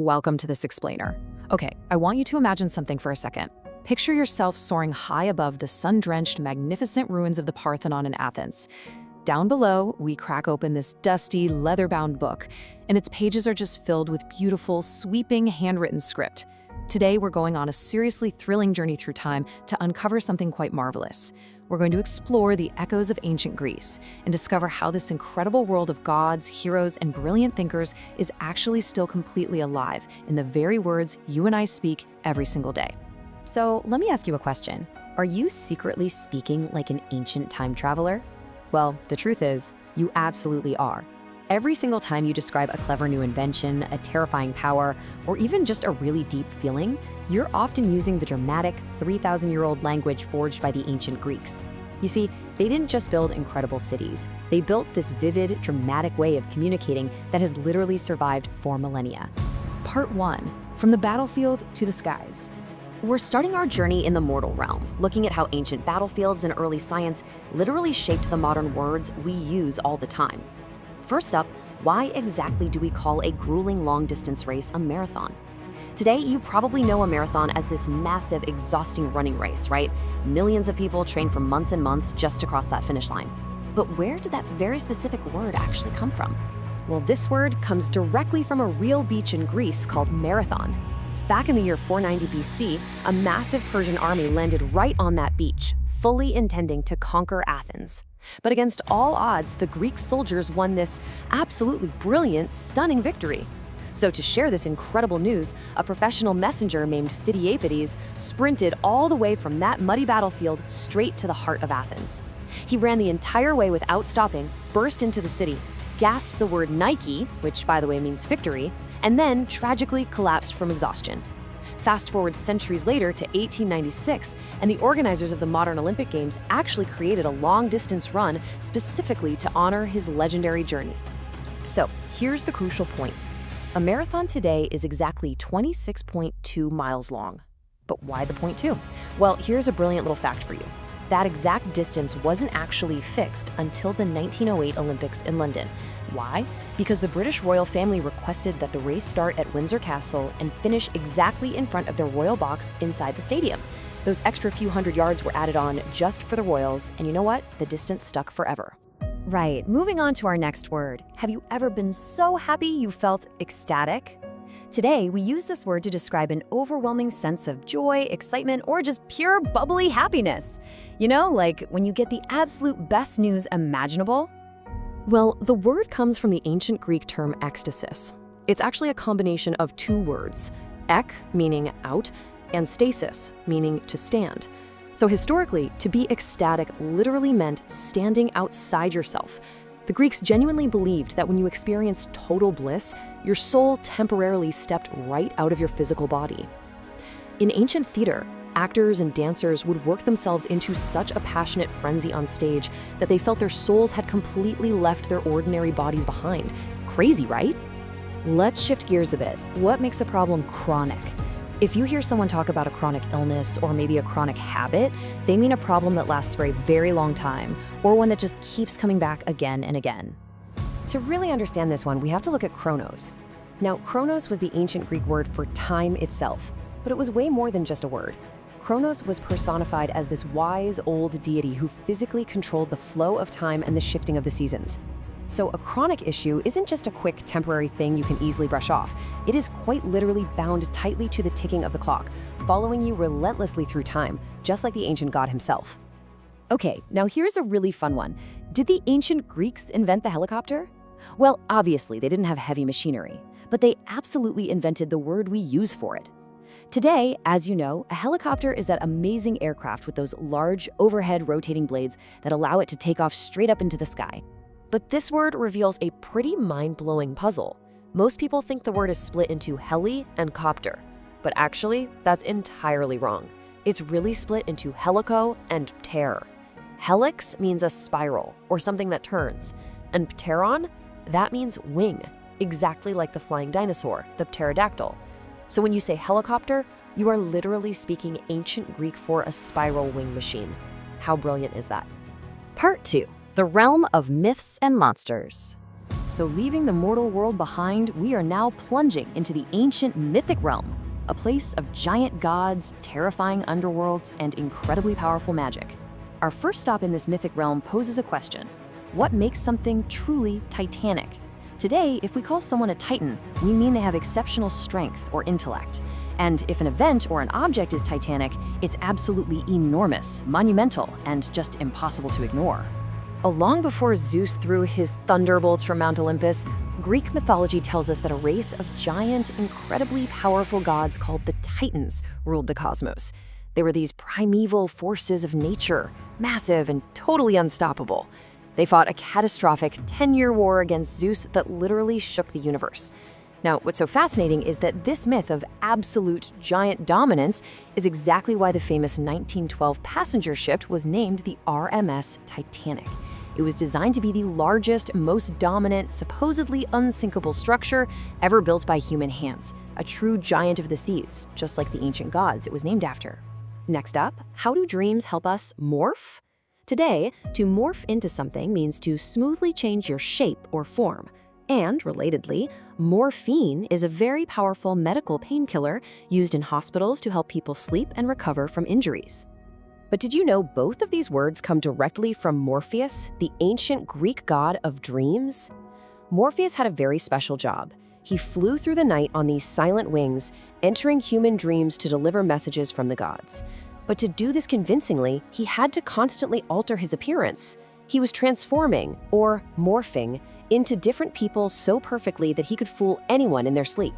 welcome to this explainer. Okay, I want you to imagine something for a second. Picture yourself soaring high above the sun-drenched, magnificent ruins of the Parthenon in Athens. Down below, we crack open this dusty, leather-bound book, and its pages are just filled with beautiful, sweeping, handwritten script. Today, we're going on a seriously thrilling journey through time to uncover something quite marvelous. We're going to explore the echoes of ancient Greece and discover how this incredible world of gods, heroes, and brilliant thinkers is actually still completely alive in the very words you and I speak every single day. So let me ask you a question. Are you secretly speaking like an ancient time traveler? Well, the truth is, you absolutely are. Every single time you describe a clever new invention, a terrifying power, or even just a really deep feeling, you're often using the dramatic 3,000-year-old language forged by the ancient Greeks. You see, they didn't just build incredible cities. They built this vivid, dramatic way of communicating that has literally survived for millennia. Part 1. From the battlefield to the skies. We're starting our journey in the mortal realm, looking at how ancient battlefields and early science literally shaped the modern words we use all the time. First up, why exactly do we call a grueling long-distance race a marathon? Today, you probably know a marathon as this massive, exhausting running race, right? Millions of people train for months and months just to cross that finish line. But where did that very specific word actually come from? Well, this word comes directly from a real beach in Greece called Marathon. Back in the year 490 BC, a massive Persian army landed right on that beach, fully intending to conquer Athens. But against all odds, the Greek soldiers won this absolutely brilliant, stunning victory. So to share this incredible news, a professional messenger named Phidippides sprinted all the way from that muddy battlefield straight to the heart of Athens. He ran the entire way without stopping, burst into the city, gasped the word Nike, which by the way means victory, and then tragically collapsed from exhaustion. Fast forward centuries later to 1896, and the organizers of the modern Olympic Games actually created a long-distance run specifically to honor his legendary journey. So here's the crucial point. A marathon today is exactly 26.2 miles long. But why the point 2? Well, here's a brilliant little fact for you. That exact distance wasn't actually fixed until the 1908 Olympics in London. Why? Because the British royal family requested that the race start at Windsor Castle and finish exactly in front of their royal box inside the stadium. Those extra few hundred yards were added on just for the royals, and you know what? The distance stuck forever. Right, moving on to our next word. Have you ever been so happy you felt ecstatic? Today, we use this word to describe an overwhelming sense of joy, excitement, or just pure bubbly happiness. You know, like when you get the absolute best news imaginable. Well, the word comes from the ancient Greek term ecstasis. It's actually a combination of two words, ek, meaning out, and stasis, meaning to stand. So historically, to be ecstatic literally meant standing outside yourself. The Greeks genuinely believed that when you experienced total bliss, your soul temporarily stepped right out of your physical body. In ancient theater, actors and dancers would work themselves into such a passionate frenzy on stage that they felt their souls had completely left their ordinary bodies behind. Crazy, right? Let's shift gears a bit. What makes a problem chronic? If you hear someone talk about a chronic illness or maybe a chronic habit, they mean a problem that lasts for a very long time, or one that just keeps coming back again and again. To really understand this one, we have to look at chronos. Now, chronos was the ancient Greek word for time itself, but it was way more than just a word. Chronos was personified as this wise old deity who physically controlled the flow of time and the shifting of the seasons. So a chronic issue isn't just a quick temporary thing you can easily brush off. It is quite literally bound tightly to the ticking of the clock, following you relentlessly through time, just like the ancient god himself. Okay, now here's a really fun one. Did the ancient Greeks invent the helicopter? Well, obviously they didn't have heavy machinery, but they absolutely invented the word we use for it. Today, as you know, a helicopter is that amazing aircraft with those large overhead rotating blades that allow it to take off straight up into the sky. But this word reveals a pretty mind-blowing puzzle. Most people think the word is split into heli and copter, but actually, that's entirely wrong. It's really split into helico and pter. Helix means a spiral, or something that turns, and pteron, that means wing, exactly like the flying dinosaur, the pterodactyl. So when you say helicopter, you are literally speaking ancient Greek for a spiral wing machine. How brilliant is that? Part 2. The realm of myths and monsters. So leaving the mortal world behind, we are now plunging into the ancient mythic realm, a place of giant gods, terrifying underworlds, and incredibly powerful magic. Our first stop in this mythic realm poses a question. What makes something truly titanic? Today, if we call someone a titan, we mean they have exceptional strength or intellect. And if an event or an object is titanic, it's absolutely enormous, monumental, and just impossible to ignore. Long before Zeus threw his thunderbolts from Mount Olympus, Greek mythology tells us that a race of giant, incredibly powerful gods called the Titans ruled the cosmos. They were these primeval forces of nature, massive and totally unstoppable. They fought a catastrophic 10-year war against Zeus that literally shook the universe. Now, what's so fascinating is that this myth of absolute giant dominance is exactly why the famous 1912 passenger ship was named the RMS Titanic. It was designed to be the largest, most dominant, supposedly unsinkable structure ever built by human hands, a true giant of the seas, just like the ancient gods it was named after. Next up, how do dreams help us morph? Today, to morph into something means to smoothly change your shape or form. And, relatedly, morphine is a very powerful medical painkiller used in hospitals to help people sleep and recover from injuries. But did you know both of these words come directly from Morpheus, the ancient Greek god of dreams? Morpheus had a very special job. He flew through the night on these silent wings, entering human dreams to deliver messages from the gods. But to do this convincingly, he had to constantly alter his appearance. He was transforming, or morphing, into different people so perfectly that he could fool anyone in their sleep.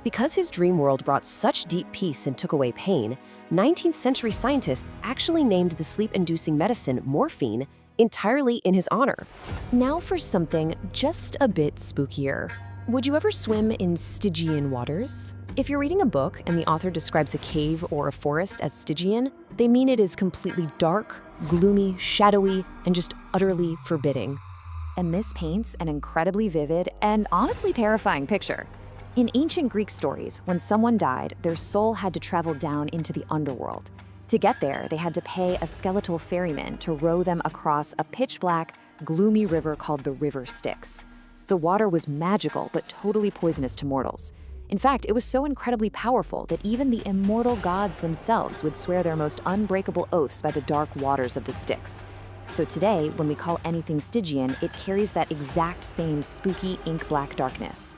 Because his dream world brought such deep peace and took away pain, 19th century scientists actually named the sleep-inducing medicine morphine entirely in his honor. Now for something just a bit spookier. Would you ever swim in Stygian waters? If you're reading a book and the author describes a cave or a forest as Stygian, they mean it is completely dark, gloomy, shadowy, and just utterly forbidding. And this paints an incredibly vivid and honestly terrifying picture. In ancient Greek stories, when someone died, their soul had to travel down into the underworld. To get there, they had to pay a skeletal ferryman to row them across a pitch-black, gloomy river called the River Styx. The water was magical but totally poisonous to mortals. In fact, it was so incredibly powerful that even the immortal gods themselves would swear their most unbreakable oaths by the dark waters of the Styx. So today, when we call anything Stygian, it carries that exact same spooky ink-black darkness.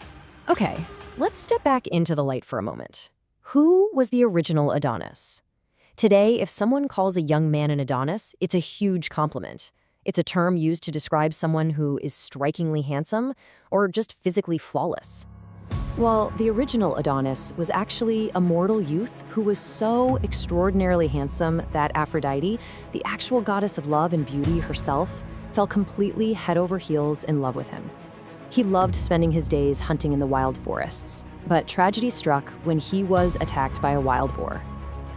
Okay, let's step back into the light for a moment. Who was the original Adonis? Today, if someone calls a young man an Adonis, it's a huge compliment. It's a term used to describe someone who is strikingly handsome or just physically flawless. Well, the original Adonis was actually a mortal youth who was so extraordinarily handsome that Aphrodite, the actual goddess of love and beauty herself, fell completely head over heels in love with him. He loved spending his days hunting in the wild forests, but tragedy struck when he was attacked by a wild boar.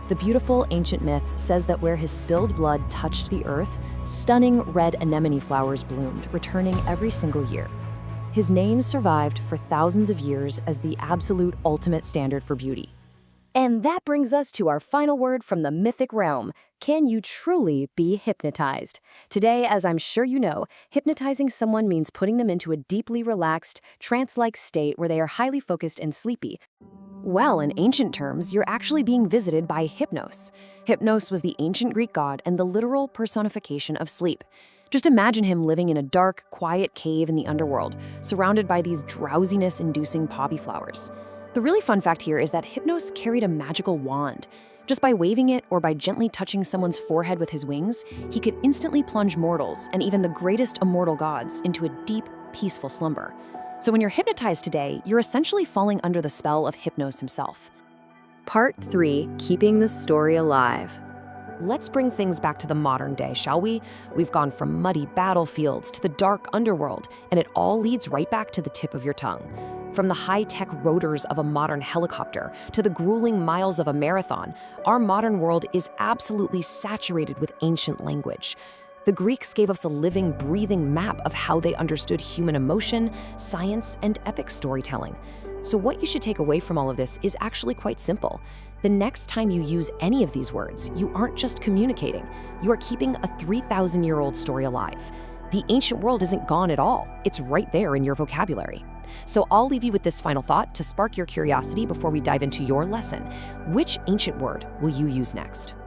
The beautiful ancient myth says that where his spilled blood touched the earth, stunning red anemone flowers bloomed, returning every single year. His name survived for thousands of years as the absolute ultimate standard for beauty. And that brings us to our final word from the mythic realm. Can you truly be hypnotized? Today, as I'm sure you know, hypnotizing someone means putting them into a deeply relaxed, trance-like state where they are highly focused and sleepy. Well, in ancient terms, you're actually being visited by Hypnos. Hypnos was the ancient Greek god and the literal personification of sleep. Just imagine him living in a dark, quiet cave in the underworld, surrounded by these drowsiness-inducing poppy flowers. The really fun fact here is that Hypnos carried a magical wand. Just by waving it or by gently touching someone's forehead with his wings, he could instantly plunge mortals and even the greatest immortal gods into a deep, peaceful slumber. So when you're hypnotized today, you're essentially falling under the spell of Hypnos himself. Part 3, Keeping the Story Alive. Let's bring things back to the modern day, shall we? We've gone from muddy battlefields to the dark underworld, and it all leads right back to the tip of your tongue. From the high-tech rotors of a modern helicopter to the grueling miles of a marathon, our modern world is absolutely saturated with ancient language. The Greeks gave us a living, breathing map of how they understood human emotion, science, and epic storytelling. So what you should take away from all of this is actually quite simple. The next time you use any of these words, you aren't just communicating, you are keeping a 3,000-year-old story alive. The ancient world isn't gone at all. It's right there in your vocabulary. So I'll leave you with this final thought to spark your curiosity before we dive into your lesson. Which ancient word will you use next?